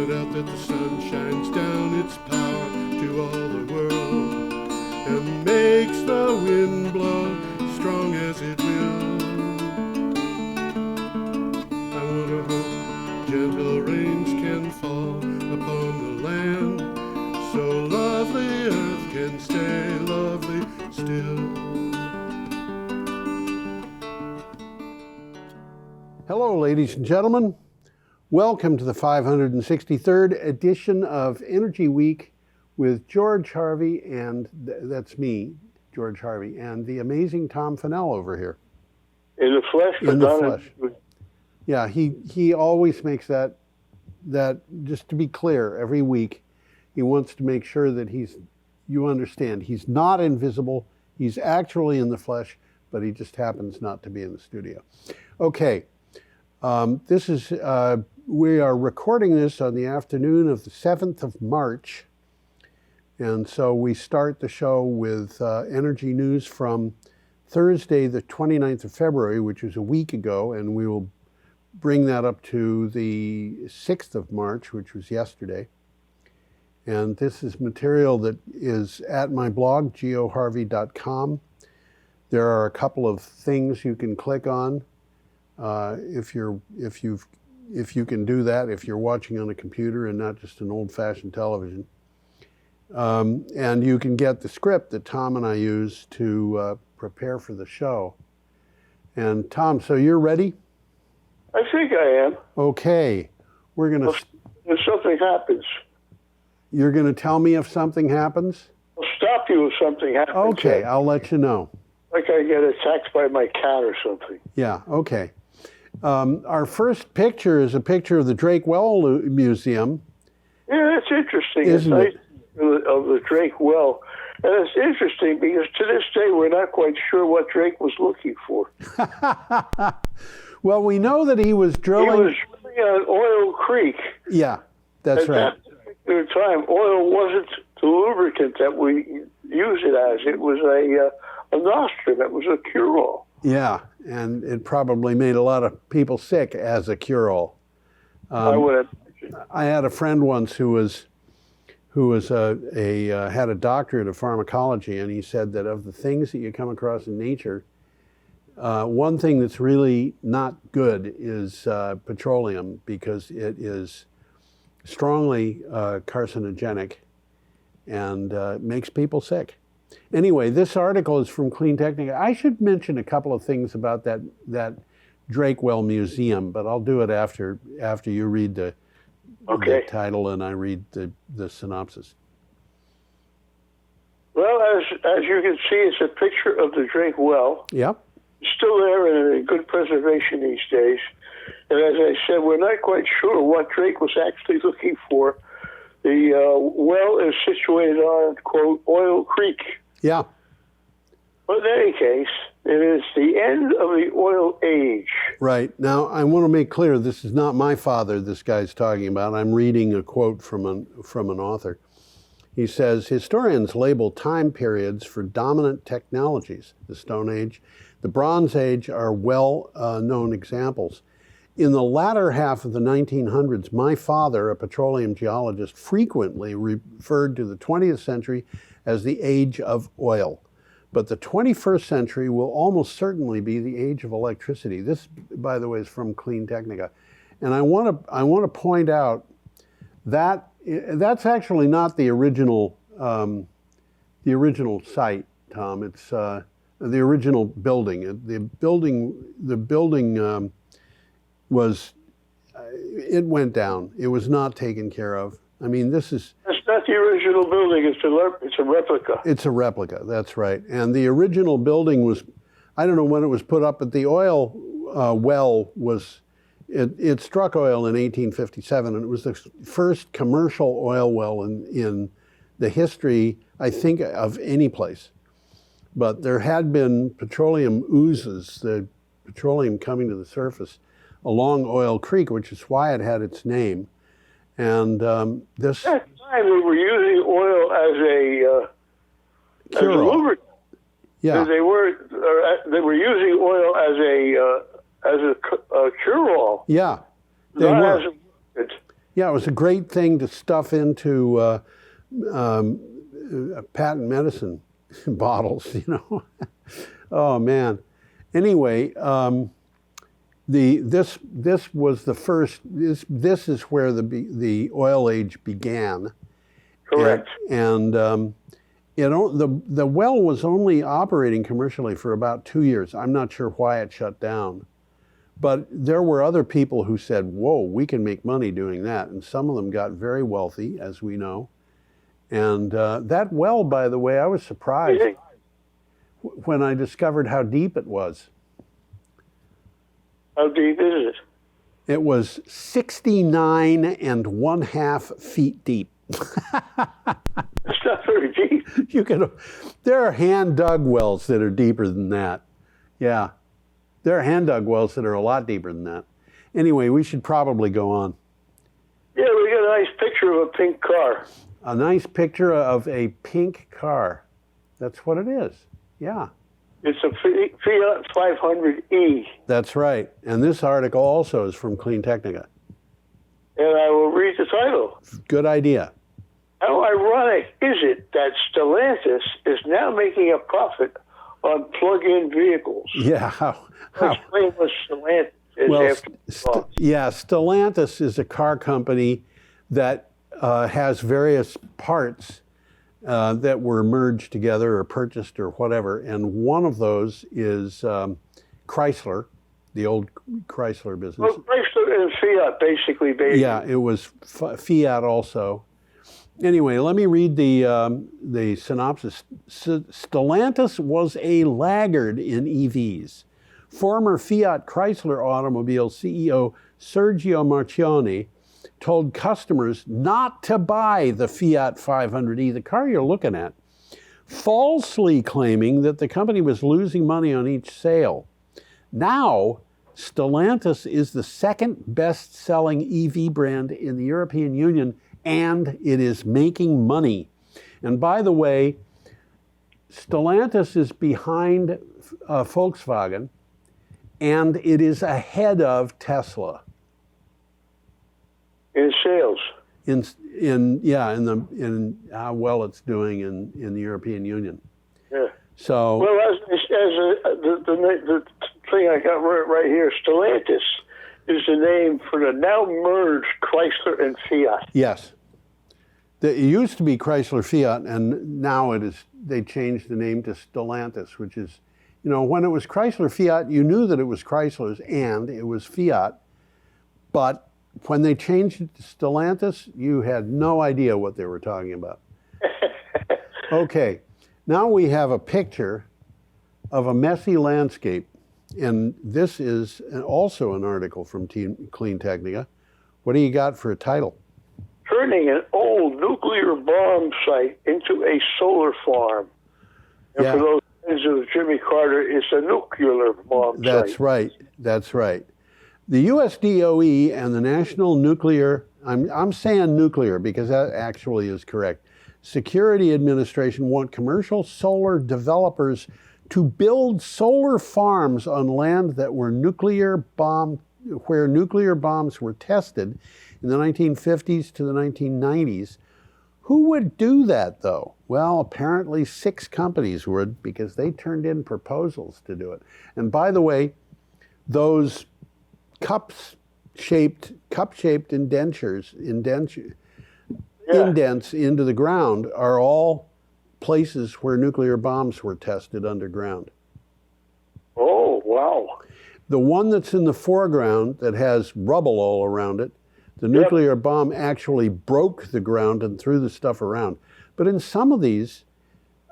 point out that the sun shines down its power to all the world and makes the wind blow strong as it will. I wonder how gentle rains can fall upon the land, so lovely earth can stay lovely still. Hello, ladies and gentlemen. Welcome to the 563rd edition of Energy Week with George Harvey, and that's me, George Harvey, and the amazing Tom Fennell over here. In the flesh? In the flesh. Yeah, he always makes that, just to be clear, every week, he wants to make sure that you understand, he's not invisible, he's actually in the flesh, but he just happens not to be in the studio. Okay. We are recording this on the afternoon of the 7th of March. And so we start the show with energy news from Thursday, the 29th of February, which was a week ago. And we will bring that up to the 6th of March, which was yesterday. And this is material that is at my blog, geoharvey.com. There are a couple of things you can click on. If you can do that, if you're watching on a computer and not just an old-fashioned television. And you can get the script that Tom and I use to prepare for the show. And Tom, so you're ready? I think I am. Okay. We're going to... If something happens. You're going to tell me if something happens? I'll stop you if something happens. Okay, I'll let you know. Like I get attacked by my cat or something. Yeah, okay. Our first picture is a picture of the Drake Well Museum. Yeah, that's interesting. Isn't it? Of the Drake Well. And it's interesting because to this day we're not quite sure what Drake was looking for. Well, we know that he was drilling... He was drilling on Oil Creek. Yeah, that's right. At that particular time, oil wasn't the lubricant that we use it as. It was a nostrum. It was a cure-all. Yeah, and it probably made a lot of people sick as a cure-all. I would imagine. I had a friend once who had a doctorate of pharmacology, and he said that of the things that you come across in nature, one thing that's really not good is petroleum, because it is strongly carcinogenic and makes people sick. Anyway, this article is from Clean Technica. I should mention a couple of things about that Drake Well Museum, but I'll do it after you read the title and I read the synopsis. Well, as you can see, it's a picture of the Drake Well. Yep. It's still there and in good preservation these days. And as I said, we're not quite sure what Drake was actually looking for. The well is situated on, quote, Oil Creek. Yeah. But in any case, it is the end of the oil age. Right. Now, I want to make clear, this is not my father this guy's talking about. I'm reading a quote from an author. He says, historians label time periods for dominant technologies. The Stone Age, the Bronze Age are well-known examples. In the latter half of the 1900s, my father, a petroleum geologist, frequently referred to the 20th century as the age of oil. But the 21st century will almost certainly be the age of electricity. This, by the way, is from Clean Technica. And I want to point out that that's actually not the original site, Tom. It's the original building. The building it went down. It was not taken care of. I mean, that's not the original building. It's a replica. It's a replica. That's right. And the original building was, I don't know when it was put up, but the oil well was, it struck oil in 1857, and it was the first commercial oil well in the history, I think, of any place. But there had been petroleum oozes, the petroleum coming to the surface along Oil Creek, which is why it had its name. And this... At that time, we were using oil as a lubricant. Yeah. They were using oil as a cure-all. Yeah, they were. Yeah, it was a great thing to stuff into patent medicine bottles, you know. Oh man. Anyway, this was the first. This is where the oil age began. Correct. And the well was only operating commercially for about 2 years. I'm not sure why it shut down, but there were other people who said, "Whoa, we can make money doing that," and some of them got very wealthy, as we know. And that well, by the way, I was surprised when I discovered how deep it was. How deep is it? It was 69.5 feet deep. It's not very deep. There are hand dug wells that are deeper than that. Yeah, there are hand dug wells that are a lot deeper than that. Anyway, we should probably go on. Yeah, we got a nice picture of a pink car. A nice picture of a pink car. That's what it is. Yeah. It's a Fiat 500e. That's right. And this article also is from Clean Technica. And I will read the title. Good idea. How ironic is it that Stellantis is now making a profit on plug-in vehicles? Yeah. Explain what Stellantis is after Stellantis is a car company that has various parts that were merged together or purchased or whatever. And one of those is Chrysler, the old Chrysler business. Well, Chrysler and Fiat basically. Yeah, it was Fiat also. Anyway, let me read the synopsis. Stellantis was a laggard in EVs. Former Fiat Chrysler Automobile CEO Sergio Marchionne told customers not to buy the Fiat 500e, the car you're looking at, falsely claiming that the company was losing money on each sale. Now, Stellantis is the second best-selling EV brand in the European Union, and it is making money. And by the way, Stellantis is behind Volkswagen, and it is ahead of Tesla. In sales. In how well it's doing in the European Union. Yeah. So. Well, the thing I got right here, Stellantis is the name for the now merged Chrysler and Fiat. Yes. It used to be Chrysler Fiat, and now they changed the name to Stellantis, which is, when it was Chrysler Fiat, you knew that it was Chrysler's and it was Fiat, but when they changed it to Stellantis, you had no idea what they were talking about. Okay, now we have a picture of a messy landscape, and this is also an article from Clean Technica. What do you got for a title? Turning an old nuclear bomb site into a solar farm. And for those fans of Jimmy Carter, it's a nuclear bomb site. That's right. That's right. The US DOE and the National Nuclear, I'm saying nuclear because that actually is correct, Security Administration want commercial solar developers to build solar farms on land that were where nuclear bombs were tested in the 1950s to the 1990s. Who would do that, though? Well, apparently 6 companies would, because they turned in proposals to do it. And by the way, those cup-shaped indents into the ground are all places where nuclear bombs were tested underground. Oh, wow. The one that's in the foreground that has rubble all around it, the nuclear bomb actually broke the ground and threw the stuff around. But in some of these,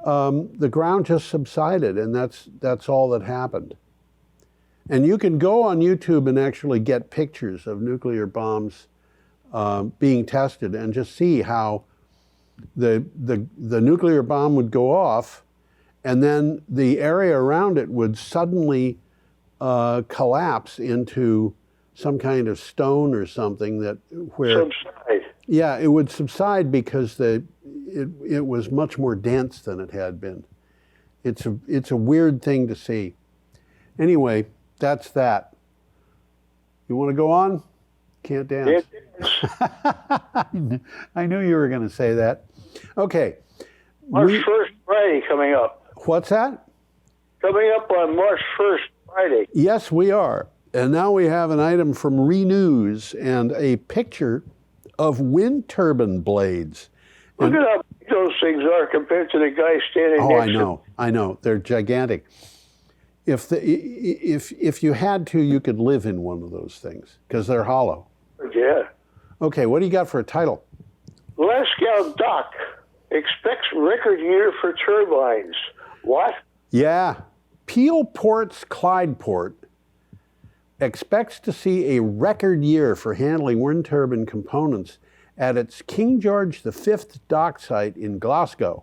the ground just subsided, and that's all that happened. And you can go on YouTube and actually get pictures of nuclear bombs being tested and just see how the nuclear bomb would go off, and then the area around it would suddenly collapse into some kind of stone or something subside. Yeah, it would subside because it was much more dense than it had been. It's a weird thing to see. Anyway, that's that. You want to go on? Can't dance. I knew you were going to say that. Okay. March 1st, Friday coming up. What's that? Coming up on March 1st, Friday. Yes, we are. And now we have an item from Renews and a picture of wind turbine blades. Look at how big those things are compared to the guy standing next to them. I know. They're gigantic. If you had to, you could live in one of those things because they're hollow. Yeah. Okay, what do you got for a title? Glasgow Dock expects record year for turbines. What? Yeah. Peel Port's Clydeport expects to see a record year for handling wind turbine components at its King George V dock site in Glasgow,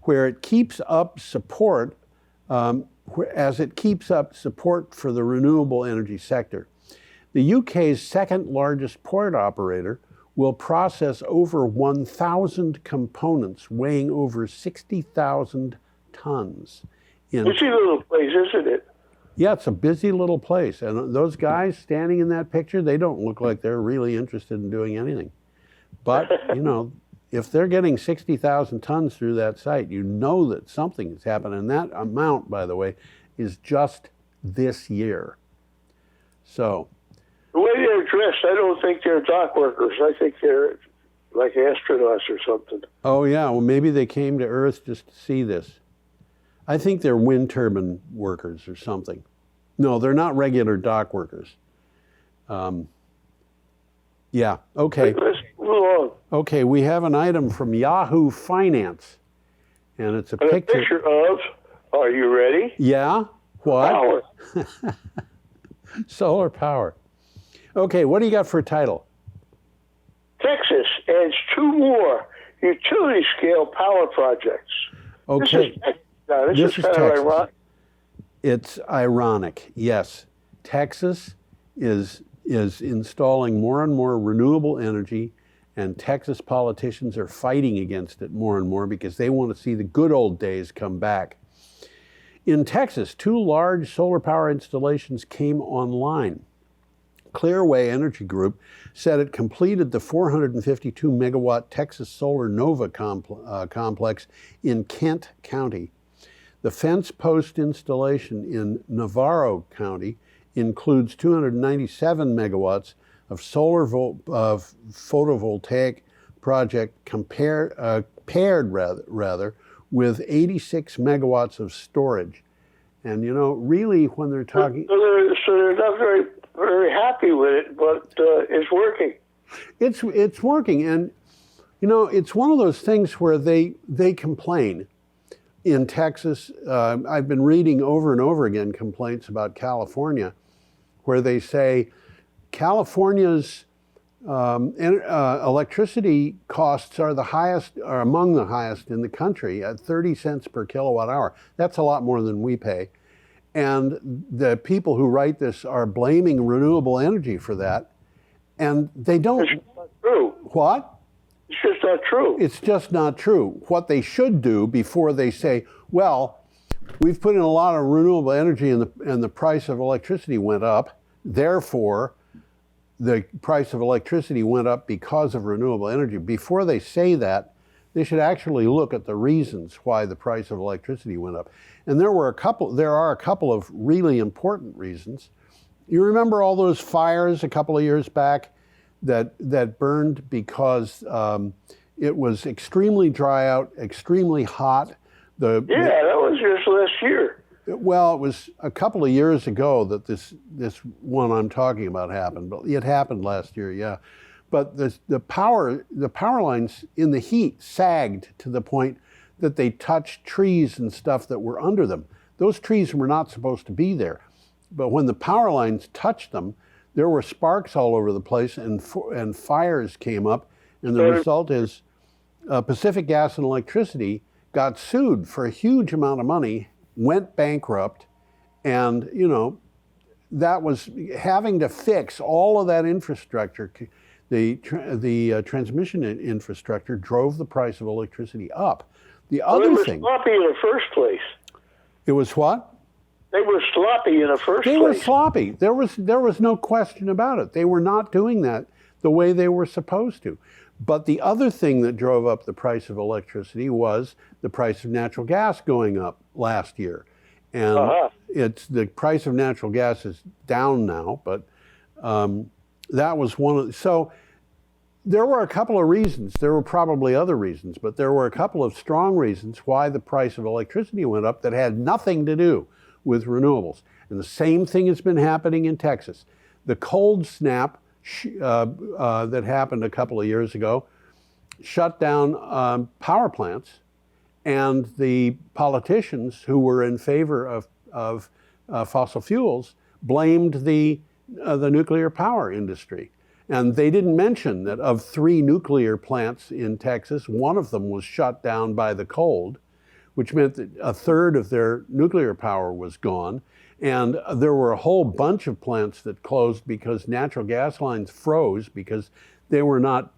where it keeps up support as it keeps up support for the renewable energy sector. The UK's second largest port operator will process over 1,000 components weighing over 60,000 tons. Busy little place, isn't it? Yeah, it's a busy little place. And those guys standing in that picture, they don't look like they're really interested in doing anything. But, if they're getting 60,000 tons through that site, you know that something is happening. And that amount, by the way, is just this year. So. The way they're dressed, I don't think they're dock workers. I think they're like astronauts or something. Oh, yeah. Well, maybe they came to Earth just to see this. I think they're wind turbine workers or something. No, they're not regular dock workers. Yeah, okay. Let's move on. Okay, we have an item from Yahoo Finance, and it's a And picture. a picture of, are you ready? Yeah, what? Power. Solar power. Okay, what do you got for a title? Texas adds 2 more utility-scale power projects. Okay. This is kind of ironic. It's ironic, yes. Texas is installing more and more renewable energy, and Texas politicians are fighting against it more and more because they want to see the good old days come back. In Texas, 2 large solar power installations came online. Clearway Energy Group said it completed the 452 megawatt Texas Solar Nova complex in Kent County. The fence post installation in Navarro County includes 297 megawatts of solar photovoltaic project paired with 86 megawatts of storage. And really when they're talking... So they're not very happy with it, but it's working. It's working, and it's one of those things where they complain. In Texas, I've been reading over and over again complaints about California, where they say California's electricity costs are among the highest in the country at 30 cents per kilowatt hour. That's a lot more than we pay. And the people who write this are blaming renewable energy for that. And they don't. It's not true. What? It's just not true. It's just not true. What they should do before they say, well, we've put in a lot of renewable energy and the price of electricity went up, therefore the price of electricity went up because of renewable energy. Before they say that, they should actually look at the reasons why the price of electricity went up. And there are a couple of really important reasons. You remember all those fires a couple of years back that burned because it was extremely dry out, extremely hot. That was just last year. Well, it was a couple of years ago that this one I'm talking about happened, but it happened last year, yeah. But the power lines in the heat sagged to the point that they touched trees and stuff that were under them. Those trees were not supposed to be there, but when the power lines touched them, there were sparks all over the place and fires came up, and the result is Pacific Gas and Electricity got sued for a huge amount of money, went bankrupt, and that was having to fix all of that infrastructure. The transmission infrastructure drove the price of electricity up. The other thing, they were sloppy in the first place. It was what? They were sloppy in the first place. They were sloppy. There was no question about it. They were not doing that. the way they were supposed to. But the other thing that drove up the price of electricity was the price of natural gas going up last year. And the price of natural gas is down now, but that was one of, so there were a couple of reasons. There were probably other reasons, but there were a couple of strong reasons why the price of electricity went up that had nothing to do with renewables. And the same thing has been happening in Texas. The cold snap that happened a couple of years ago shut down power plants, and the politicians who were in favor of fossil fuels blamed the nuclear power industry. And they didn't mention that of 3 nuclear plants in Texas, one of them was shut down by the cold, which meant that a third of their nuclear power was gone. And there were a whole bunch of plants that closed because natural gas lines froze because they were not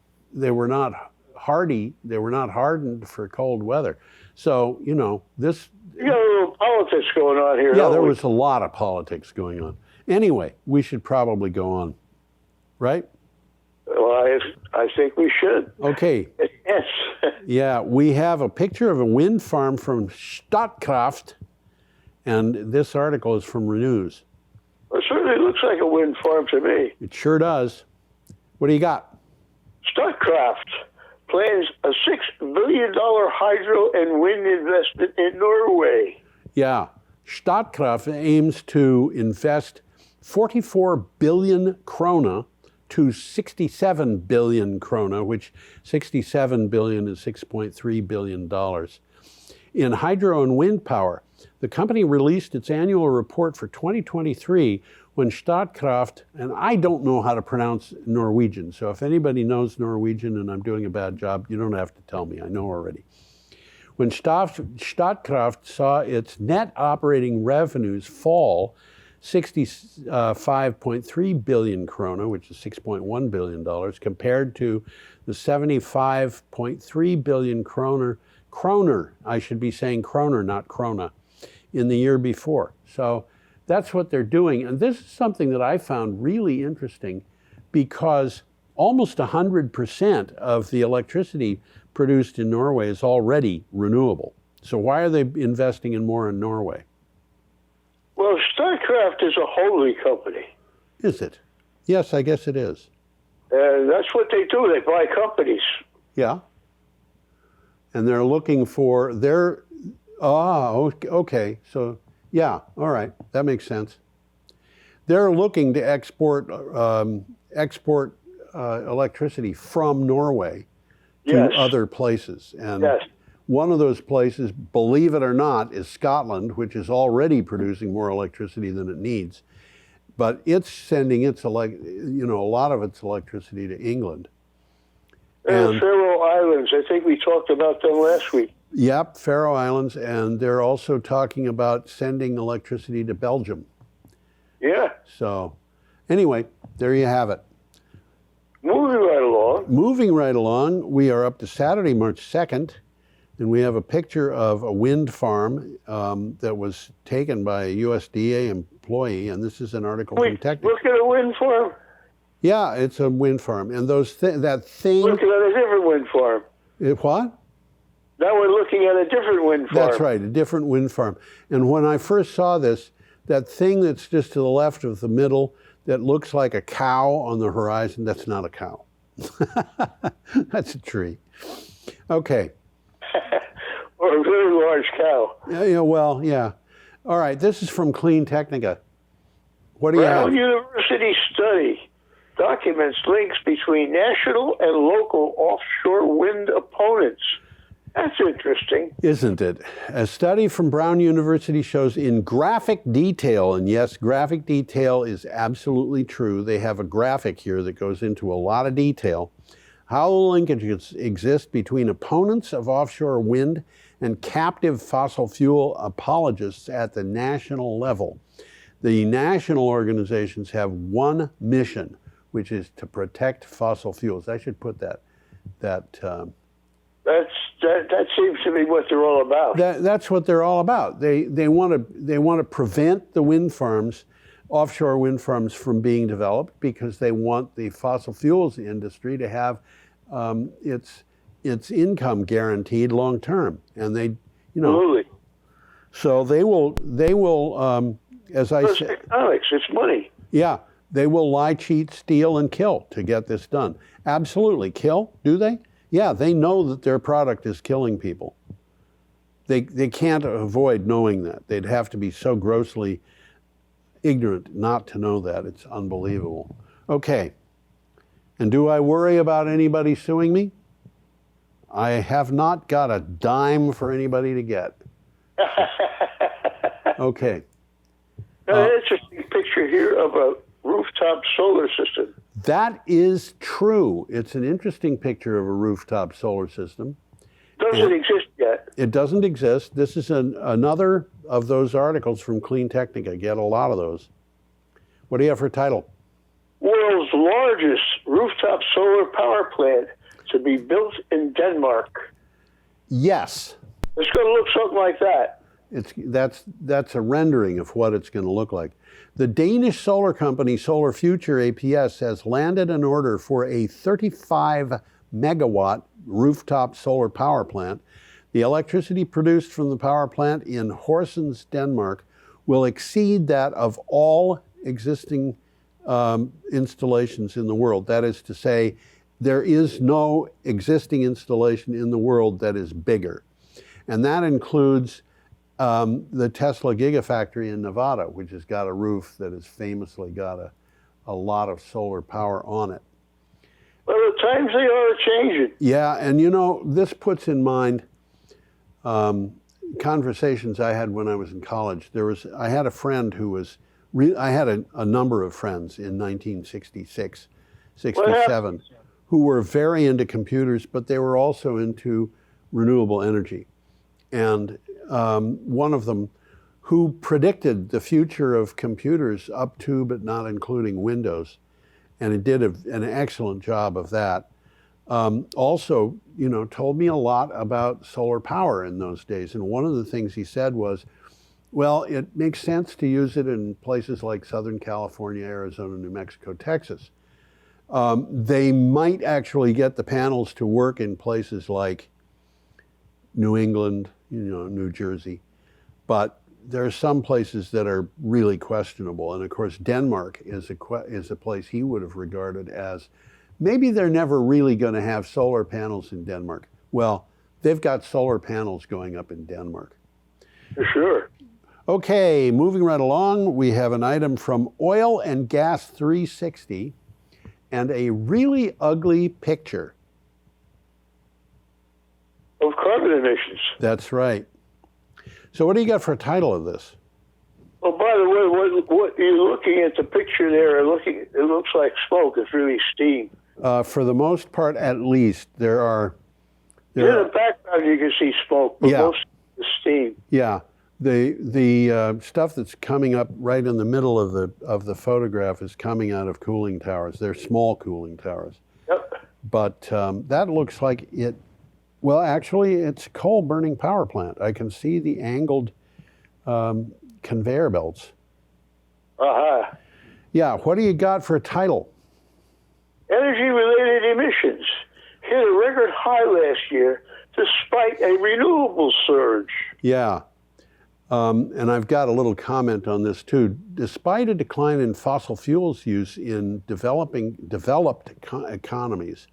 hardened for cold weather. So, you know, this... You got a little politics going on here. Yeah, there was a lot of politics going on. Anyway, we should probably go on, right? Well, I think we should. Okay. Yes. Yeah, we have a picture of a wind farm from Statkraft, and this article is from Renews. It certainly looks like a wind farm to me. It sure does. What do you got? Statkraft plans a $6 billion hydro and wind investment in Norway. Yeah, Statkraft aims to invest 44 billion krona to 67 billion krona, which 67 billion is $6.3 billion, in hydro and wind power. The company released its annual report for 2023 when Statkraft, and I don't know how to pronounce Norwegian, so if anybody knows Norwegian and I'm doing a bad job, you don't have to tell me, I know already. When Statkraft saw its net operating revenues fall 65.3 billion krona, which is $6.1 billion, compared to the 75.3 billion kroner, I should be saying kroner, not krona, in the year before. So that's what they're doing. And this is something that I found really interesting because almost 100% of the electricity produced in Norway is already renewable. So why are they investing in more in Norway? Well, Statkraft is a holding company. Is it? Yes, I guess it is. And that's what they do. They buy companies. Yeah. And they're looking for their, okay. So, yeah, all right. That makes sense. They're looking to export electricity from Norway to other places. And one of those places, believe it or not, is Scotland, which is already producing more electricity than it needs. But it's sending its a lot of its electricity to England. And Faroe Islands, I think we talked about them last week. Yep, Faroe Islands, and they're also talking about sending electricity to Belgium. Yeah. So, anyway, there you have it. Moving right along, we are up to Saturday, March 2nd, and we have a picture of a wind farm that was taken by a USDA employee, and this is an article from Technic. Look at a wind farm? Yeah, it's a wind farm, and that thing... Looking at a different wind farm. What? Now we're looking at a different wind farm. That's right, a different wind farm. And when I first saw this, that thing that's just to the left of the middle that looks like a cow on the horizon, that's not a cow. That's a tree. Okay. Or a very large cow. Yeah, well, yeah. All right, this is from Clean Technica. What do you have? Brown University study documents links between national and local offshore wind opponents. That's interesting. Isn't it? A study from Brown University shows in graphic detail, and yes, graphic detail is absolutely true. They have a graphic here that goes into a lot of detail. How linkages exist between opponents of offshore wind and captive fossil fuel apologists at the national level. The national organizations have one mission, which is to protect fossil fuels. I should put that seems to be what they're all about. That's what they're all about. They want to prevent the wind farms offshore wind farms from being developed because they want the fossil fuels industry to have its income guaranteed long term, and they, Absolutely. so they will, as I It's said, economics. It's money. yeah, they will lie, cheat, steal, and kill to get this done. Absolutely, kill? Do they? Yeah, they know that their product is killing people. They can't avoid knowing that. They'd have to be so grossly ignorant not to know that. It's unbelievable. Okay. And do I worry about anybody suing me? I have not got a dime for anybody to get. Okay. Now, an interesting picture here of a rooftop solar system. That is true. It's an interesting picture of a rooftop solar system. Doesn't exist yet. It doesn't exist. This is another of those articles from Clean Technica. Get a lot of those. What do you have for a title? World's largest rooftop solar power plant to be built in Denmark. Yes. It's going to look something like that. That's a rendering of what it's going to look like. The Danish solar company Solar Future APS has landed an order for a 35 megawatt rooftop solar power plant. The electricity produced from the power plant in Horsens, Denmark, will exceed that of all existing installations in the world. That is to say, there is no existing installation in the world that is bigger. And that includes the Tesla Gigafactory in Nevada, which has got a roof that has famously got a lot of solar power on it. Well, the times they are changing. Yeah, and this puts in mind conversations I had when I was in college. I had a friend who was, I had a number of friends in 1966, 67, who were very into computers, but they were also into renewable energy. And one of them, who predicted the future of computers up to but not including Windows, and it did an excellent job of that. Also, told me a lot about solar power in those days. And one of the things he said was, well, it makes sense to use it in places like Southern California, Arizona, New Mexico, Texas. They might actually get the panels to work in places like New England, New Jersey, but there are some places that are really questionable. And of course, Denmark is a place he would have regarded as maybe they're never really going to have solar panels in Denmark. Well, they've got solar panels going up in Denmark. For sure. Okay, moving right along, we have an item from Oil and Gas 360 and a really ugly picture. Of carbon emissions. That's right. So what do you got for a title of this? Oh, by the way, what you're looking at the picture there, it looks like smoke. It's really steam. For the most part, at least, in the background you can see smoke, but most of the steam. Yeah, the stuff that's coming up right in the middle of the photograph is coming out of cooling towers. They're small cooling towers. Yep. But that looks like it. Well, actually, it's a coal-burning power plant. I can see the angled conveyor belts. Uh-huh. Yeah, what do you got for a title? Energy-related emissions hit a record high last year despite a renewable surge. Yeah, and I've got a little comment on this too. Despite a decline in fossil fuels use in developed economies,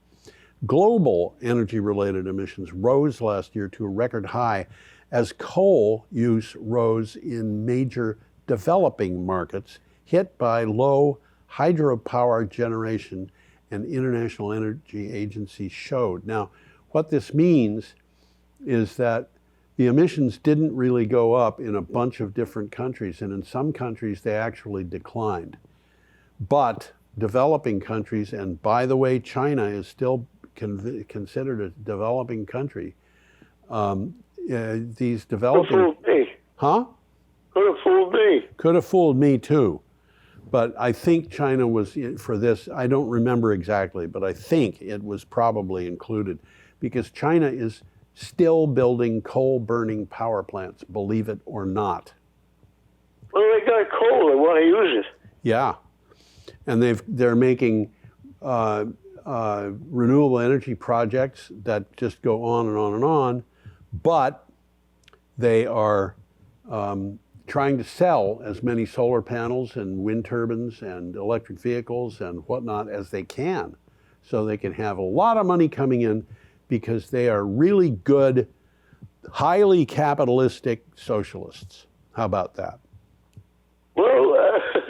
global energy-related emissions rose last year to a record high as coal use rose in major developing markets hit by low hydropower generation, and International Energy Agency showed. Now, what this means is that the emissions didn't really go up in a bunch of different countries, and in some countries they actually declined. But developing countries, and by the way, China is still considered a developing country. These developing... Could have fooled me. Huh? Could have fooled me. Could have fooled me too. But I think China was, for this, I don't remember exactly, but I think it was probably included because China is still building coal-burning power plants, believe it or not. Well, they got coal. They want to use it. Yeah, and they're making renewable energy projects that just go on and on and on, but they are trying to sell as many solar panels and wind turbines and electric vehicles and whatnot as they can, so they can have a lot of money coming in, because they are really good, highly capitalistic socialists. How about that? Well,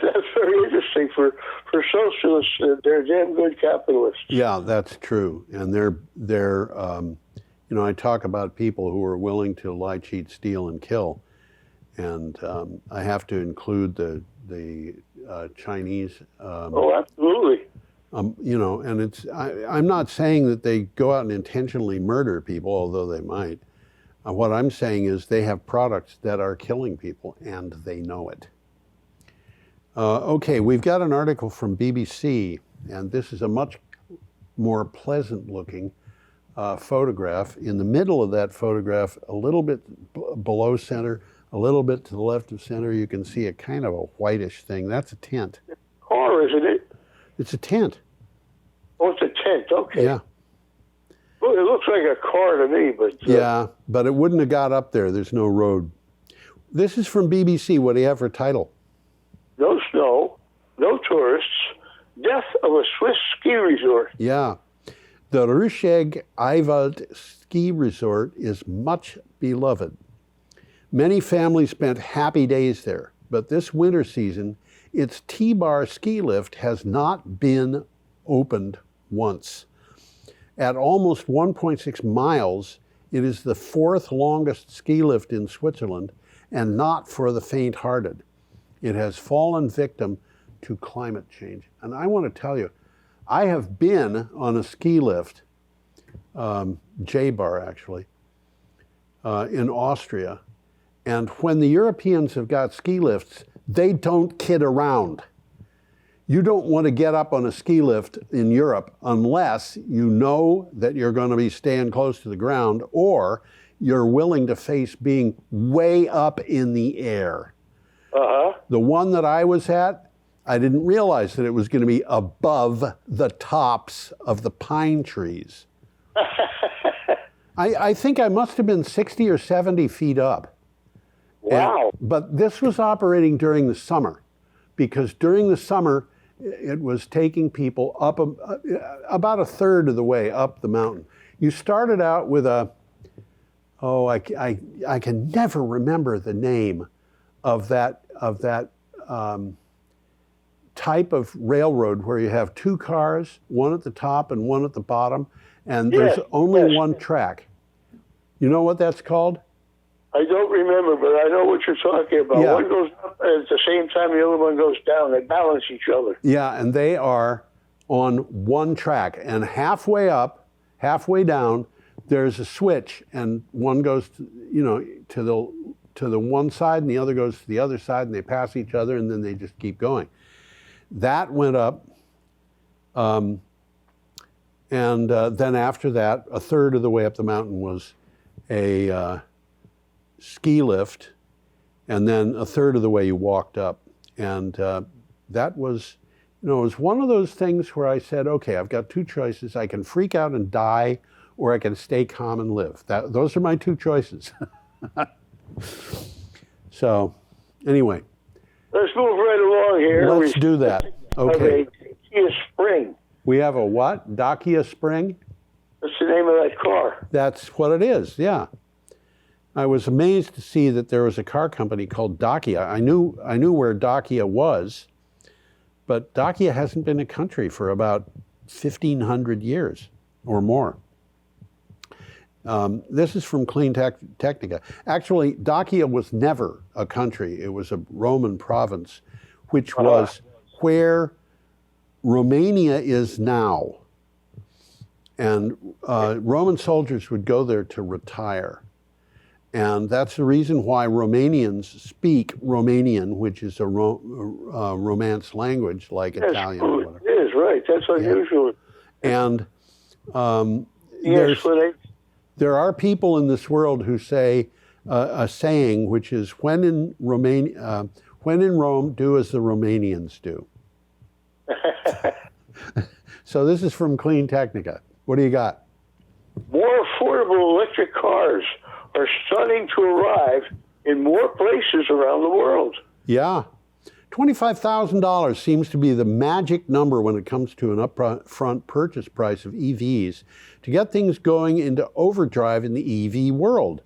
that's very interesting. For socialists, they're damn good capitalists. Yeah, that's true. And they're I talk about people who are willing to lie, cheat, steal, and kill. And I have to include the Chinese. Oh, absolutely. And I'm not saying that they go out and intentionally murder people, although they might. What I'm saying is they have products that are killing people, and they know it. Okay, we've got an article from BBC, and this is a much more pleasant looking photograph. In the middle of that photograph, a little bit below center, a little bit to the left of center, you can see a kind of a whitish thing. That's a tent. Car, isn't it? It's a tent. Oh, it's a tent. Okay. Yeah. Well, it looks like a car to me, but... Yeah, but it wouldn't have got up there. There's no road. This is from BBC. What do you have for title? No snow, no tourists, death of a Swiss ski resort. Yeah. The Rüscheg Eiwald ski resort is much beloved. Many families spent happy days there, but this winter season, its T-bar ski lift has not been opened once. At almost 1.6 miles, it is the fourth longest ski lift in Switzerland, and not for the faint-hearted. It has fallen victim to climate change. And I want to tell you, I have been on a ski lift, J-bar actually, in Austria. And when the Europeans have got ski lifts, they don't kid around. You don't want to get up on a ski lift in Europe unless you know that you're going to be staying close to the ground, or you're willing to face being way up in the air. Uh-huh. The one that I was at, I didn't realize that it was going to be above the tops of the pine trees. I think I must have been 60 or 70 feet up. Wow. But this was operating during the summer, because during the summer, it was taking people up about a third of the way up the mountain. You started out with I can never remember the name of that type of railroad where you have two cars, one at the top and one at the bottom, and there's only one track. You know what that's called? I don't remember, but I know what you're talking about. Yeah. One goes up at the same time the other one goes down. They balance each other. Yeah, and they are on one track, and halfway up, halfway down, there's a switch, and one goes to the one side, and the other goes to the other side, and they pass each other, and then they just keep going. That went up, and then after that, a third of the way up the mountain was a ski lift, and then a third of the way you walked up. And that was, it was one of those things where I said, okay, I've got two choices. I can freak out and die, or I can stay calm and live. Those are my two choices. So, anyway. Let's move right along here. Let's do that. Okay. A Kia Spring. We have a what? Dacia Spring? That's the name of that car. That's what it is, yeah. I was amazed to see that there was a car company called Dacia. I knew where Dacia was, but Dacia hasn't been a country for about 1,500 years or more. This is from Clean Technica. Actually, Dacia was never a country. It was a Roman province, which was where Romania is now. And Roman soldiers would go there to retire. And that's the reason why Romanians speak Romanian, which is a Romance language like Italian or whatever. It is, right. That's unusual. Yeah. And there are people in this world who say a saying, which is when When in Rome, do as the Romanians do. So this is from Clean Technica. What do you got? More affordable electric cars are starting to arrive in more places around the world. Yeah. $25,000 seems to be the magic number when it comes to an upfront purchase price of EVs to get things going into overdrive in the EV world.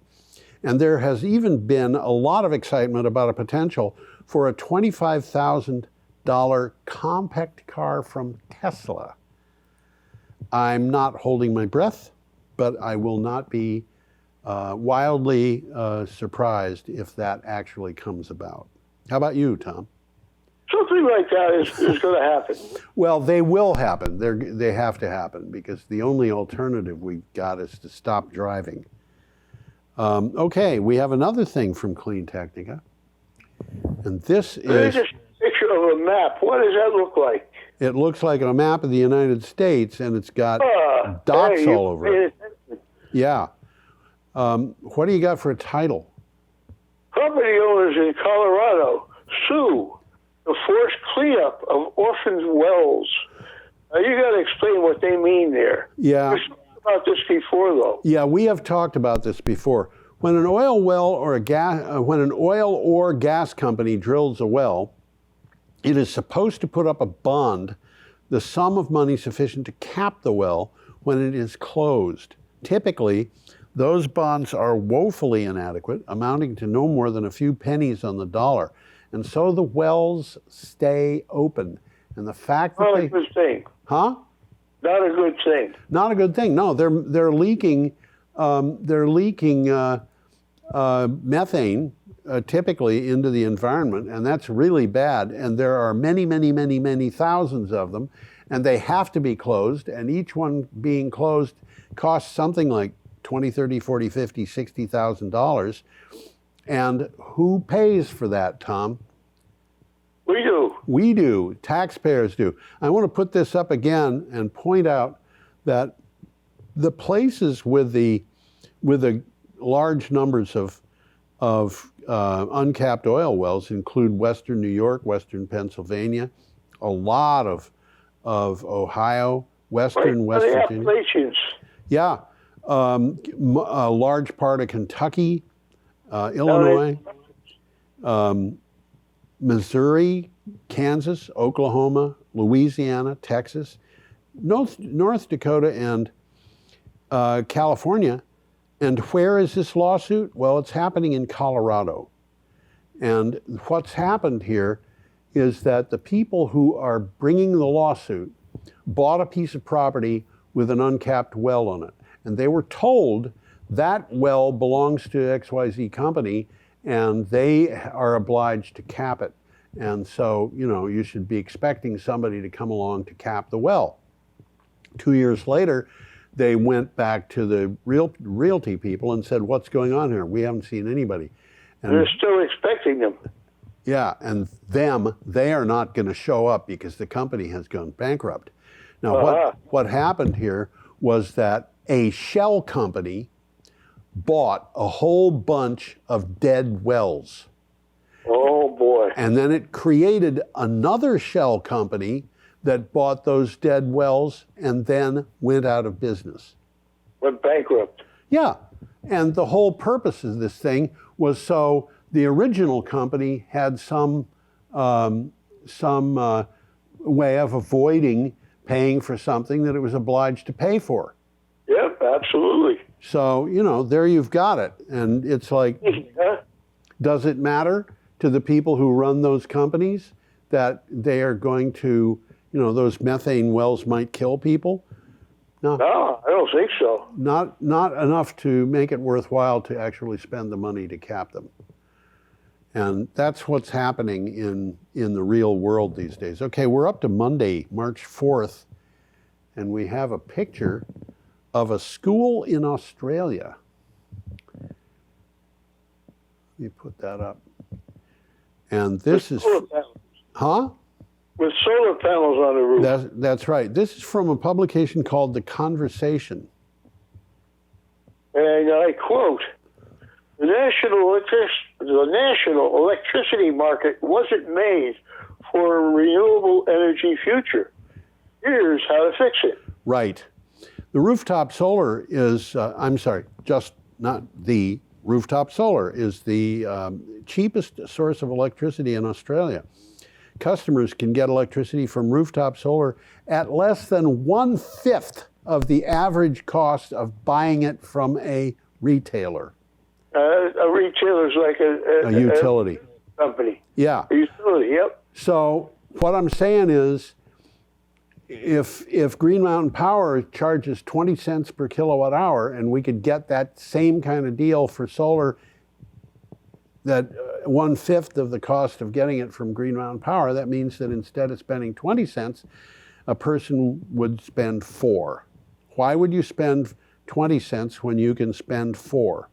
And there has even been a lot of excitement about a potential for a $25,000 compact car from Tesla. I'm not holding my breath, but I will not be wildly surprised if that actually comes about. How about you, Tom? Something like that is going to happen. Well, they will happen. They have to happen because the only alternative we've got is to stop driving. Okay, we have another thing from Clean Technica. And this is... Just a picture of a map. What does that look like? It looks like a map of the United States, and it's got dots all over it. Yeah. What do you got for a title? Property owners in Colorado sue the forced cleanup of orphaned wells. Now, you got to explain what they mean there. Yeah. We've talked about this before, though. Yeah, we have talked about this before. When an oil well or when an oil or gas company drills a well, it is supposed to put up a bond, the sum of money sufficient to cap the well when it is closed. Typically, those bonds are woefully inadequate, amounting to no more than a few pennies on the dollar. And so the wells stay open. And the fact that Not a good thing. Huh? Not a good thing. Not a good thing. No, they're leaking. Methane typically into the environment, and that's really bad. And there are many, many, many, many thousands of them, and they have to be closed. And each one being closed costs something like $20, $30, $40, $50, $60,000. And who pays for that, Tom? We do. We do. Taxpayers do. I want to put this up again and point out that the places with the large numbers of uncapped oil wells include Western New York, Western Pennsylvania, a lot of Ohio, Western West Virginia. Appalachians. Yeah, a large part of Kentucky, Illinois, Missouri, Kansas, Oklahoma, Louisiana, Texas, North Dakota, and California. And where is this lawsuit? Well, it's happening in Colorado. And what's happened here is that the people who are bringing the lawsuit bought a piece of property with an uncapped well on it. And they were told that well belongs to XYZ company and they are obliged to cap it. And so, you should be expecting somebody to come along to cap the well. 2 years later, they went back to the realty people and said, what's going on here? We haven't seen anybody. And they're still expecting them. Yeah, and they are not going to show up because the company has gone bankrupt. Now, what happened here was that a shell company bought a whole bunch of dead wells. Oh, boy. And then it created another shell company that bought those dead wells and then went out of business. Went bankrupt. Yeah, and the whole purpose of this thing was so the original company had some way of avoiding paying for something that it was obliged to pay for. Yep, absolutely. So, there you've got it. And it's like, does it matter to the people who run those companies that they are going to, those methane wells might kill people? No, I don't think so. Not enough to make it worthwhile to actually spend the money to cap them. And that's what's happening in the real world these days. Okay, we're up to Monday, March 4th, and we have a picture of a school in Australia. Let me put that up. And this is... Huh? With solar panels on the roof. That's right. This is from a publication called The Conversation. And I quote, the National the national electricity market wasn't made for a renewable energy future. Here's how to fix it. Right. The rooftop solar is, just not the rooftop solar is the cheapest source of electricity in Australia. Customers can get electricity from rooftop solar at less than 1/5 of the average cost of buying it from a retailer. A retailer's like a utility company. Yeah. A utility, yep. So what I'm saying is, if Green Mountain Power charges 20 cents per kilowatt hour, and we could get that same kind of deal for solar, that 1/5 of the cost of getting it from Green Mountain Power, that means that instead of spending 20 cents, a person would spend 4. Why would you spend 20 cents when you can spend 4?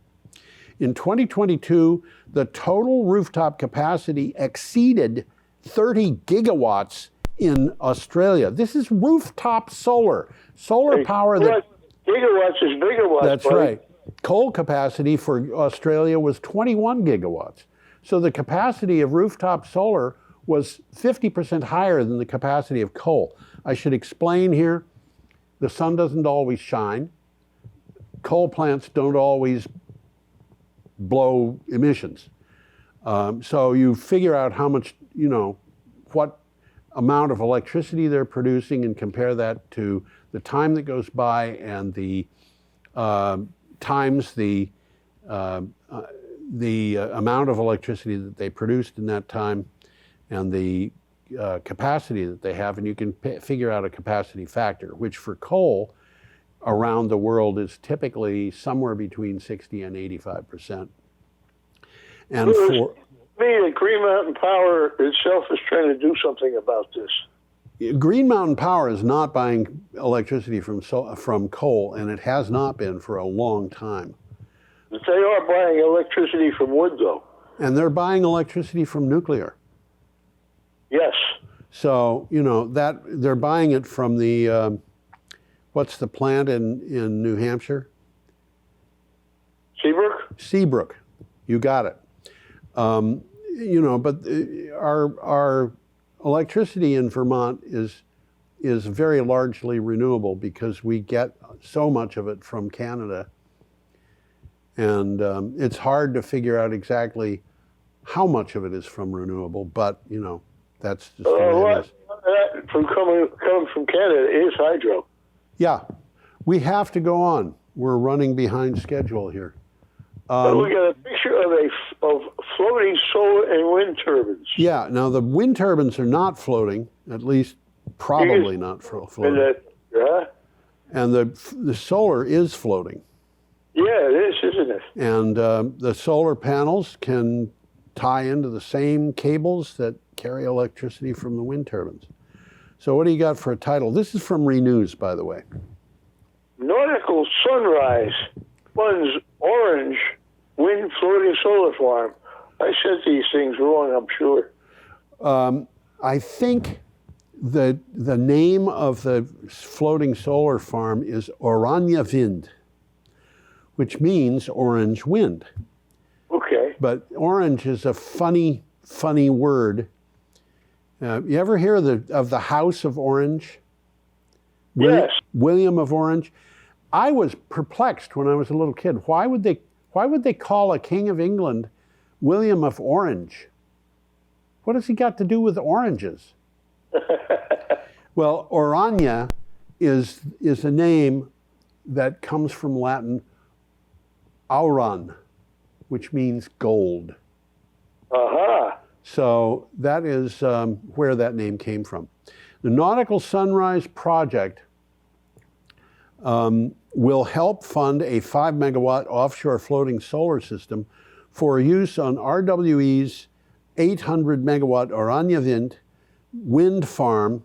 In 2022, the total rooftop capacity exceeded 30 gigawatts in Australia. This is rooftop solar. Solar power that... Gigawatts is gigawatts. That's buddy. right. Coal capacity for Australia was 21 gigawatts. So the capacity of rooftop solar was 50% higher than the capacity of coal. I should explain here, the sun doesn't always shine. Coal plants don't always blow emissions. So you figure out how much, what amount of electricity they're producing and compare that to the time that goes by and the times the amount of electricity that they produced in that time and the capacity that they have, and you can figure out a capacity factor, which for coal around the world is typically somewhere between 60 and 85%. And for me, that Green Mountain Power itself is trying to do something about this. Green Mountain Power is not buying electricity from coal, and it has not been for a long time. But they are buying electricity from wood, though. And they're buying electricity from nuclear. Yes. So, that they're buying it from the, what's the plant in New Hampshire? Seabrook? Seabrook. You got it. But our electricity in Vermont is very largely renewable because we get so much of it from Canada. And it's hard to figure out exactly how much of it is from renewable, but, that's just the way it is. That coming from Canada is hydro. Yeah. We have to go on. We're running behind schedule here. We got a picture of floating solar and wind turbines. Yeah. Now, the wind turbines are not floating, at least probably not floating. And the solar is floating. Yeah, it is, isn't it? And the solar panels can tie into the same cables that carry electricity from the wind turbines. So what do you got for a title? This is from Renews, by the way. Nautical Sunrise funds Orange wind floating solar farm. I said these things wrong, I'm sure. I think the name of the floating solar farm is Oranje Wind, which means orange wind. Okay. But orange is a funny word. You ever hear of the House of Orange? Yes. William of Orange. I was perplexed when I was a little kid. Why would they call a king of England William of Orange? What has he got to do with oranges? Well, Oranje is a name that comes from Latin auran, which means gold. Aha. So that is where that name came from. The Nautical Sunrise Project will help fund a 5 megawatt offshore floating solar system for use on RWE's 800 megawatt Oranje Wind wind farm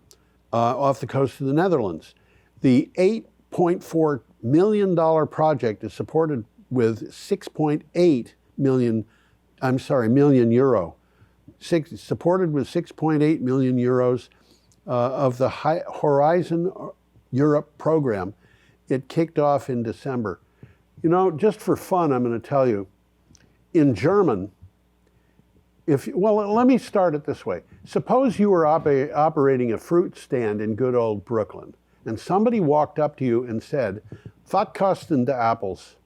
off the coast of the Netherlands. The $8.4 million project is supported with 6.8 million euro. Supported with 6.8 million euros of the Horizon Europe program. It kicked off in December. Just for fun, I'm going to tell you, in German, Well, let me start it this way. Suppose you were operating a fruit stand in good old Brooklyn, and somebody walked up to you and said, "What kosten the apples?"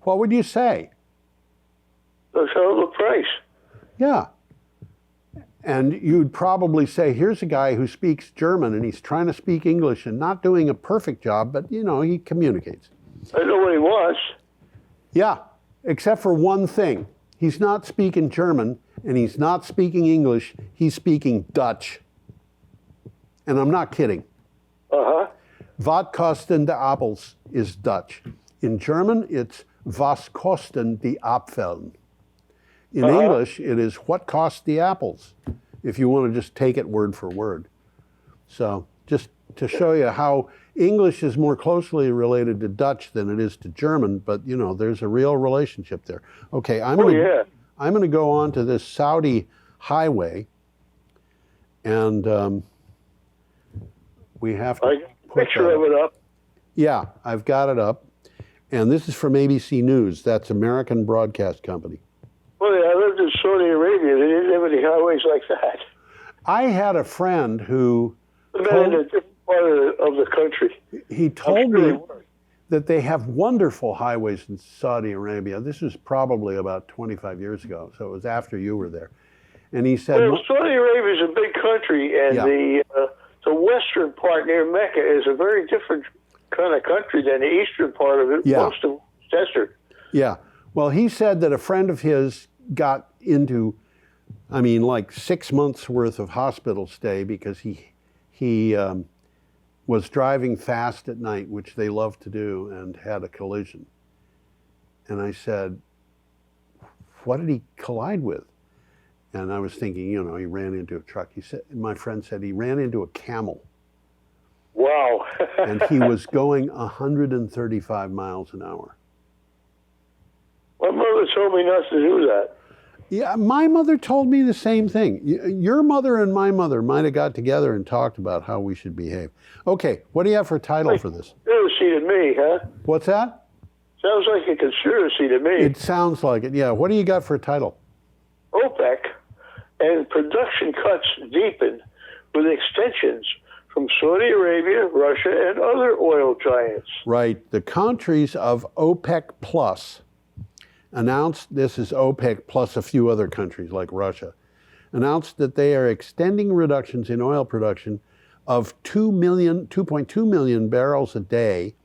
What would you say? Let's have the price. Yeah. And you'd probably say, here's a guy who speaks German and he's trying to speak English and not doing a perfect job, but he communicates. I know what he wants. Yeah, except for one thing. He's not speaking German and he's not speaking English, he's speaking Dutch. And I'm not kidding. Uh-huh. Wat kosten de appels is Dutch. In German, it's was kosten die Apfeln. In English, it is what cost the apples, if you want to just take it word for word. So just to show you how English is more closely related to Dutch than it is to German, but there's a real relationship there. Okay, I'm going to go on to this Saudi highway, and we have to put picture of it up. Yeah, I've got it up. And this is from ABC News. That's American Broadcast Company. Well, I lived in Saudi Arabia. They didn't have any highways like that. I had a friend who in a different part of the country. He told me that they have wonderful highways in Saudi Arabia. This was probably about 25 years ago, so it was after you were there. And he said, well, Saudi Arabia is a big country, and the western part near Mecca is a very different kind of country than the eastern part of it. Yeah. Most of it's desert. Yeah. Well, he said that a friend of his got into, like 6 months worth of hospital stay because he was driving fast at night, which they love to do, and had a collision. And I said, what did he collide with? And I was thinking, he ran into a truck. My friend said he ran into a camel. Wow. And he was going 135 miles an hour. My mother told me not to do that. Yeah, my mother told me the same thing. Your mother and my mother might have got together and talked about how we should behave. Okay, what do you have for a title for this? Conspiracy to me, huh? What's that? Sounds like a conspiracy to me. It sounds like it, yeah. What do you got for a title? OPEC and production cuts deepen with extensions from Saudi Arabia, Russia, and other oil giants. Right. The countries of OPEC Plus announced, this is OPEC plus a few other countries like Russia, announced that they are extending reductions in oil production of 2.2 million barrels a day.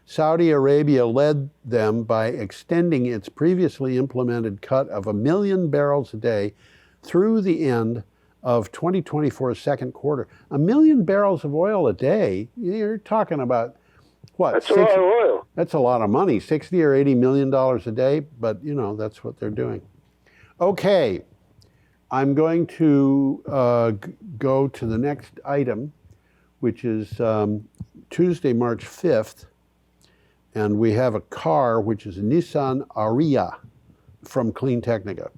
Saudi Arabia led them by extending its previously implemented cut of 1 million barrels a day through the end of 2024's second quarter. 1 million barrels of oil a day, you're talking about what? That's a lot of oil. That's a lot of money, 60 or 80 million dollars a day, but that's what they're doing. Okay, I'm going to go to the next item, which is Tuesday, March 5th, and we have a car, which is a Nissan Ariya from Clean Technica.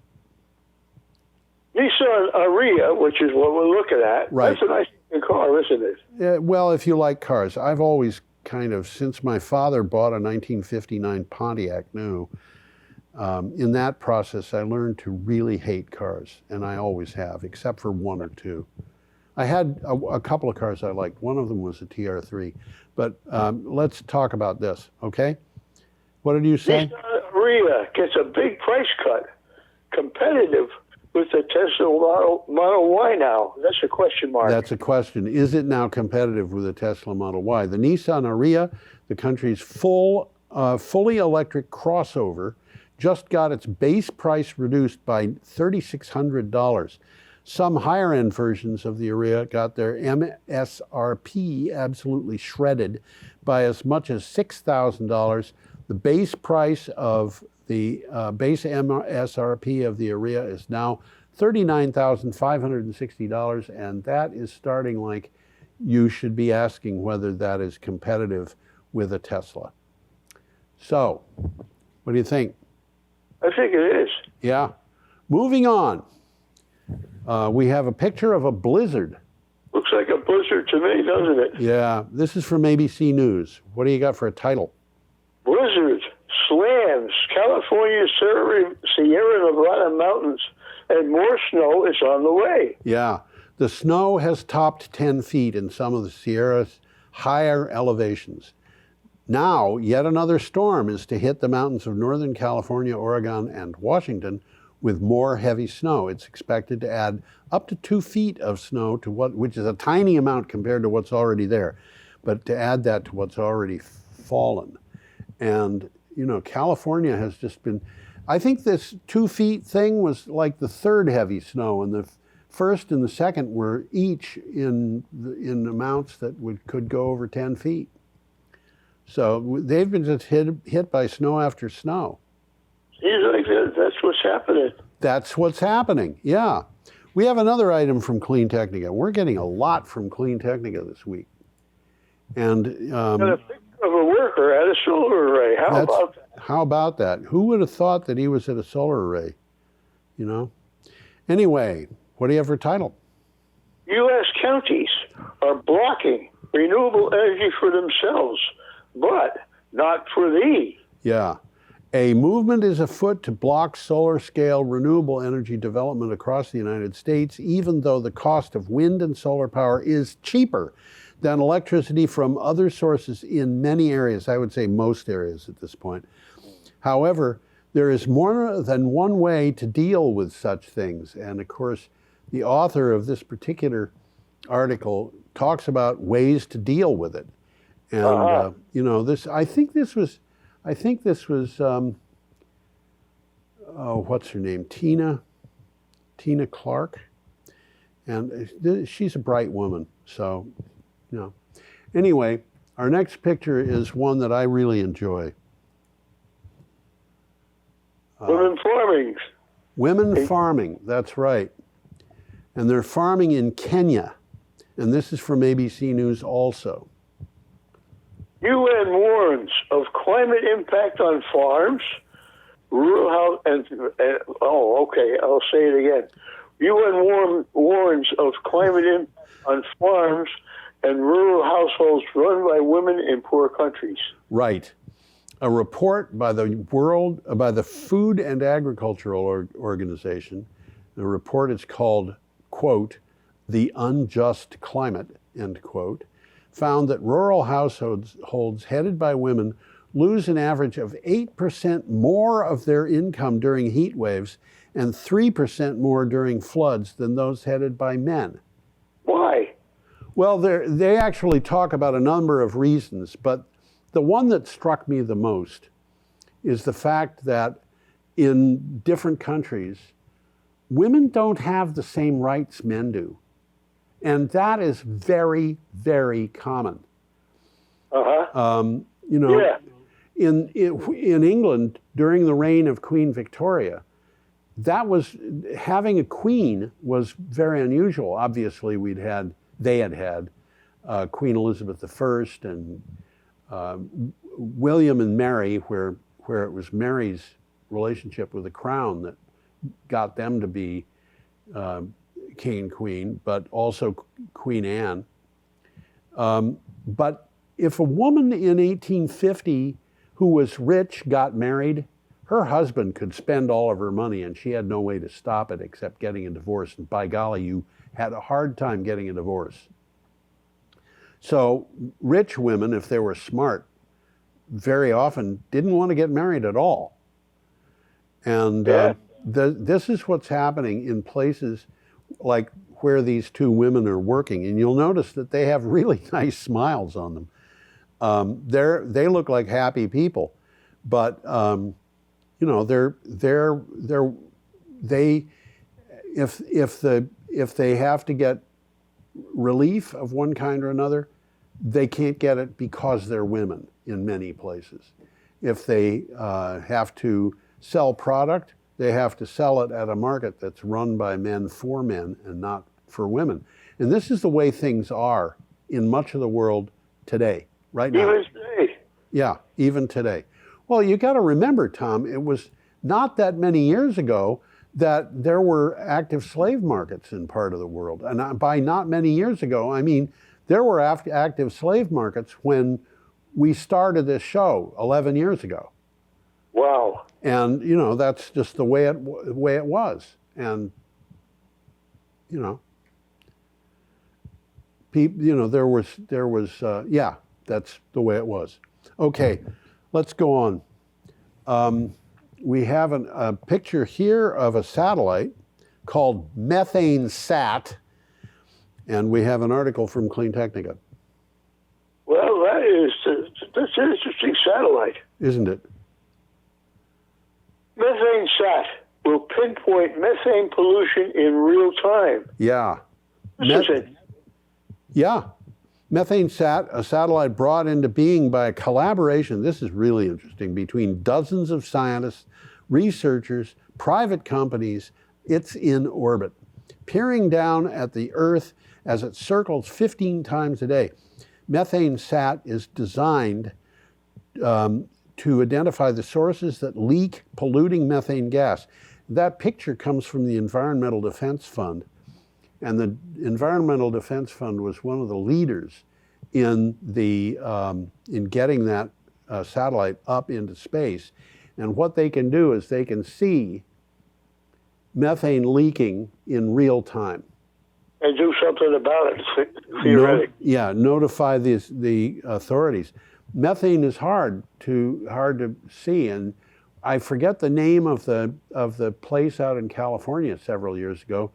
Nissan Ariya, which is what we're looking at, right. That's a nice car, isn't it? Yeah, well, if you like cars. I've always since my father bought a 1959 Pontiac new, in that process I learned to really hate cars, and I always have, except for one or two. I had a couple of cars I liked. One of them was a TR3, but let's talk about this, okay? What did you say? Nissan Ariya gets a big price cut, competitive with the Tesla Model Y now. That's a question mark. That's a question. Is it now competitive with the Tesla Model Y? The Nissan Ariya, the country's fully electric crossover, just got its base price reduced by $3,600. Some higher-end versions of the Ariya got their MSRP absolutely shredded by as much as $6,000. The base price of the base MSRP of the Ariya is now $39,560, and that is starting like you should be asking whether that is competitive with a Tesla. So, what do you think? I think it is. Yeah. Moving on. We have a picture of a blizzard. Looks like a blizzard to me, doesn't it? Yeah. This is from ABC News. What do you got for a title? Blizzard slams Times, California's Sierra Nevada mountains, and more snow is on the way. Yeah, the snow has topped 10 feet in some of the Sierra's higher elevations. Now, yet another storm is to hit the mountains of Northern California, Oregon, and Washington with more heavy snow. It's expected to add up to 2 feet of snow to which is a tiny amount compared to what's already there, but to add that to what's already fallen. And, you know, California has just been, I think this 2 feet thing was like the third heavy snow, and the first and the second were each in amounts that could go over 10 feet. So they've been just hit by snow after snow. Seems like that's what's happening. That's what's happening, yeah. We have another item from Clean Technica. We're getting a lot from Clean Technica this week. And got a picture of a worker at a solar array. How about that? How about that? Who would have thought that he was at a solar array, you know? Anyway, what do you have for title? U.S. counties are blocking renewable energy for themselves, but not for thee. Yeah. A movement is afoot to block solar-scale renewable energy development across the United States, even though the cost of wind and solar power is cheaper than electricity from other sources in many areas, I would say most areas at this point. However, there is more than one way to deal with such things. And of course, the author of this particular article talks about ways to deal with it. And, you know, I think this was, what's her name? Tina Clark. And she's a bright woman. So, you know. Anyway, our next picture is one that I really enjoy. Women farming. Women farming, that's right. And they're farming in Kenya. And this is from ABC News also. UN warns of climate impact on farms, rural health, I'll say it again. UN warns of climate impact on farms and rural households run by women in poor countries. Right. A report by the Food and Agricultural Organization, the report is called, quote, "The Unjust Climate," end quote, found that rural households headed by women lose an average of 8% more of their income during heat waves and 3% more during floods than those headed by men. Why? Well, they actually talk about a number of reasons, but the one that struck me the most is the fact that in different countries, women don't have the same rights men do. And that is very, very common. You know, yeah. in England, during the reign of Queen Victoria, having a queen was very unusual. Obviously, they had Queen Elizabeth I and William and Mary, where it was Mary's relationship with the crown that got them to be king and queen, but also Queen Anne. But if a woman in 1850 who was rich got married, her husband could spend all of her money and she had no way to stop it except getting a divorce. And by golly, you had a hard time getting a divorce. So rich women, if they were smart, very often didn't want to get married at all. And this is what's happening in places like where these two women are working. And you'll notice that they have really nice smiles on them. They look like happy people, but you know, if they have to get relief of one kind or another, they can't get it because they're women in many places. If they have to sell product, they have to sell it at a market that's run by men for men and not for women. And this is the way things are in much of the world today, right now. Even today. Yeah, even today. Well, you got to remember, Tom, it was not that many years ago that there were active slave markets in part of the world. And by not many years ago, I mean, there were active slave markets when we started this show 11 years ago. Wow. And that's just the way it was. And there was yeah, that's the way it was. Okay, let's go on. We have a picture here of a satellite called Methane Sat, and we have an article from Clean Technica. Well, that's an interesting satellite. Isn't it? Methane Sat will pinpoint methane pollution in real time. Yeah. Interesting. Yeah. Methane Sat, a satellite brought into being by a collaboration, this is really interesting, between dozens of scientists, researchers, private companies. It's in orbit, peering down at the Earth as it circles 15 times a day. Methane Sat is designed to identify the sources that leak polluting methane gas. That picture comes from the Environmental Defense Fund. And the Environmental Defense Fund was one of the leaders in getting that satellite up into space. And what they can do is they can see methane leaking in real time. And do something about it, theoretically. Notify the authorities. Methane is hard to see, and I forget the name of the place out in California several years ago.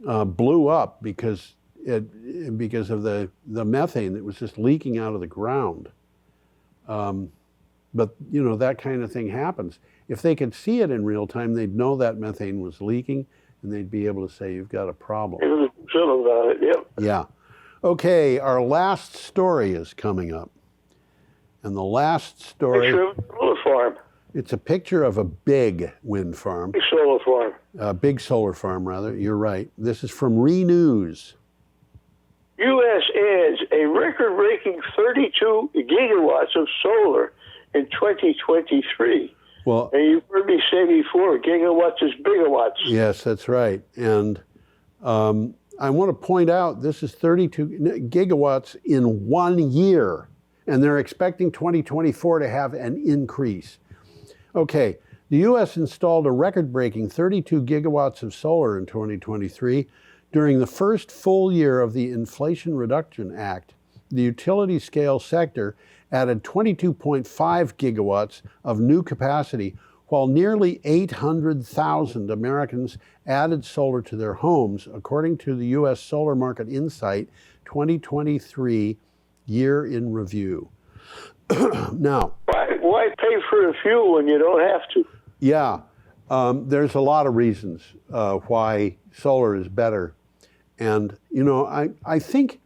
Blew up because of the methane that was just leaking out of the ground. But that kind of thing happens. If they could see it in real time, they'd know that methane was leaking, and they'd be able to say you've got a problem. Something about it, yep. Yeah. Okay, our last story is coming up, and the last story. Picture of a solar farm. It's a picture of a big wind farm. Big solar farm. A big solar farm, rather. You're right. This is from Renews. U.S. adds a record-breaking 32 gigawatts of solar in 2023. Well, and you've heard me say before, gigawatts is bigawatts. Yes, that's right. And I want to point out this is 32 gigawatts in 1 year, and they're expecting 2024 to have an increase. Okay, the U.S. installed a record-breaking 32 gigawatts of solar in 2023. During the first full year of the Inflation Reduction Act, the utility-scale sector added 22.5 gigawatts of new capacity, while nearly 800,000 Americans added solar to their homes, according to the U.S. Solar Market Insight 2023 Year in Review. Now, why pay for the fuel when you don't have to? Yeah, there's a lot of reasons why solar is better. And, I think,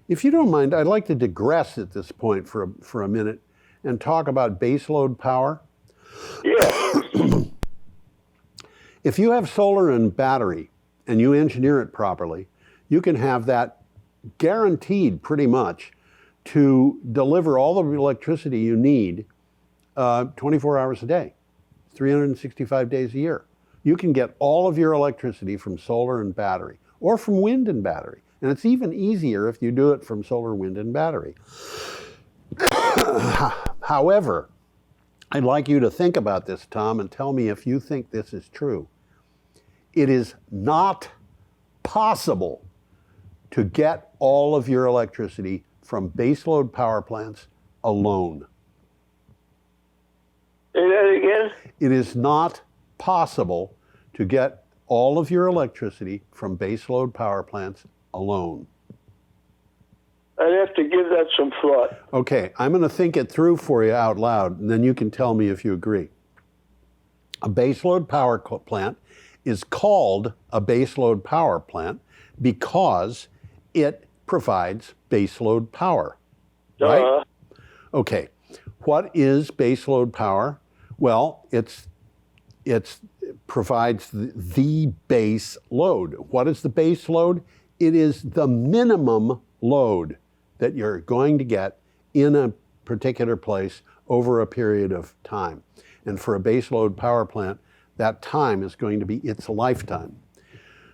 if you don't mind, I'd like to digress at this point for a minute and talk about baseload power. Yeah. If you have solar and battery and you engineer it properly, you can have that guaranteed pretty much to deliver all the electricity you need 24 hours a day, 365 days a year. You can get all of your electricity from solar and battery, or from wind and battery. And it's even easier if you do it from solar, wind, and battery. However, I'd like you to think about this, Tom, and tell me if you think this is true. It is not possible to get all of your electricity from baseload power plants alone. Say that again? It is not possible to get all of your electricity from baseload power plants alone. I'd have to give that some thought. Okay, I'm going to think it through for you out loud, and then you can tell me if you agree. A baseload power plant is called a baseload power plant because it provides baseload power, right? Okay, what is baseload power? Well, it provides the base load. What is the base load? It is the minimum load that you're going to get in a particular place over a period of time. And for a baseload power plant, that time is going to be its lifetime.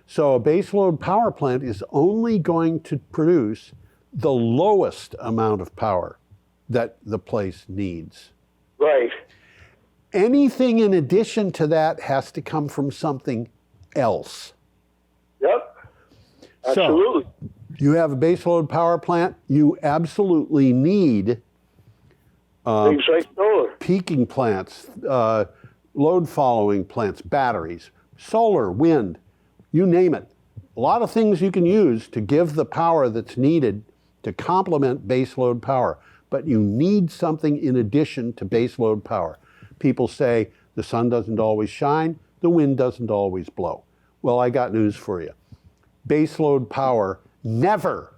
So a baseload power plant is only going to produce the lowest amount of power that the place needs. Right. Anything in addition to that has to come from something else. Yep. Absolutely. So, you have a baseload power plant, you absolutely need Things like solar. peaking plants, load following plants, batteries, solar, wind, you name it. A lot of things you can use to give the power that's needed to complement baseload power. But you need something in addition to baseload power. People say the sun doesn't always shine, the wind doesn't always blow. Well, I got news for you. Baseload power never,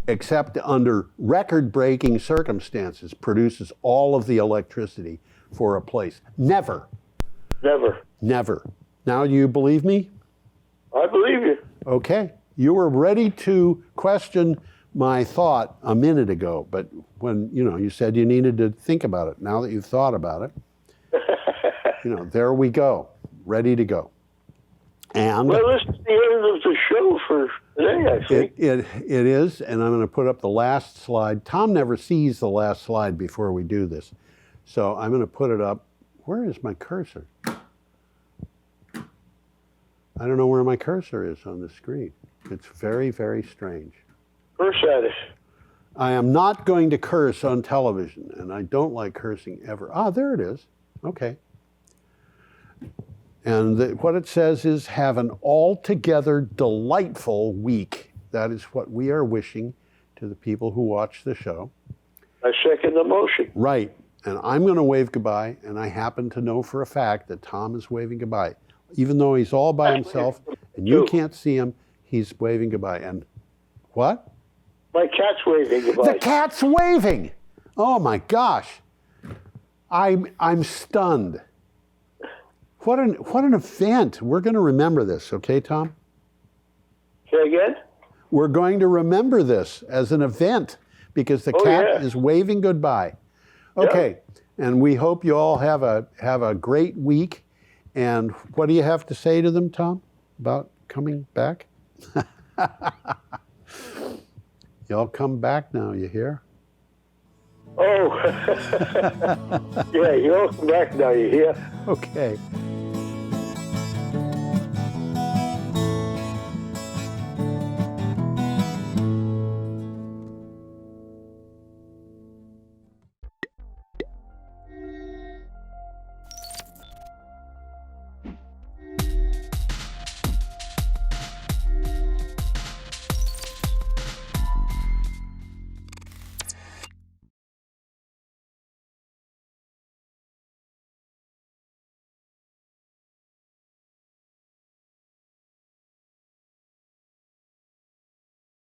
except under record-breaking circumstances, produces all of the electricity for a place. Never. Never. Never. Now, do you believe me? I believe you. Okay. You were ready to question my thought a minute ago, but when you said you needed to think about it, now that you've thought about it, there we go, ready to go. And well, this is the end of the show for today, I think. It is, and I'm going to put up the last slide. Tom never sees the last slide before we do this, so I'm going to put it up. Where is my cursor? I don't know where my cursor is on the screen. It's very, very strange. Curse at it. I am not going to curse on television, and I don't like cursing ever. Ah, there it is. Okay. And what it says is, have an altogether delightful week. That is what we are wishing to the people who watch the show. I second the motion. Right. And I'm going to wave goodbye, and I happen to know for a fact that Tom is waving goodbye. Even though he's all by himself, and you can't see him, he's waving goodbye. And what? My cat's waving goodbye. The cat's waving! Oh my gosh. I'm stunned. What an event. We're going to remember this, okay, Tom? Say again? We're going to remember this as an event because the cat is waving goodbye. Okay, and we hope you all have a great week. And what do you have to say to them, Tom, about coming back? Y'all come back now, you hear? Oh, yeah, you all come back now, you hear? Okay.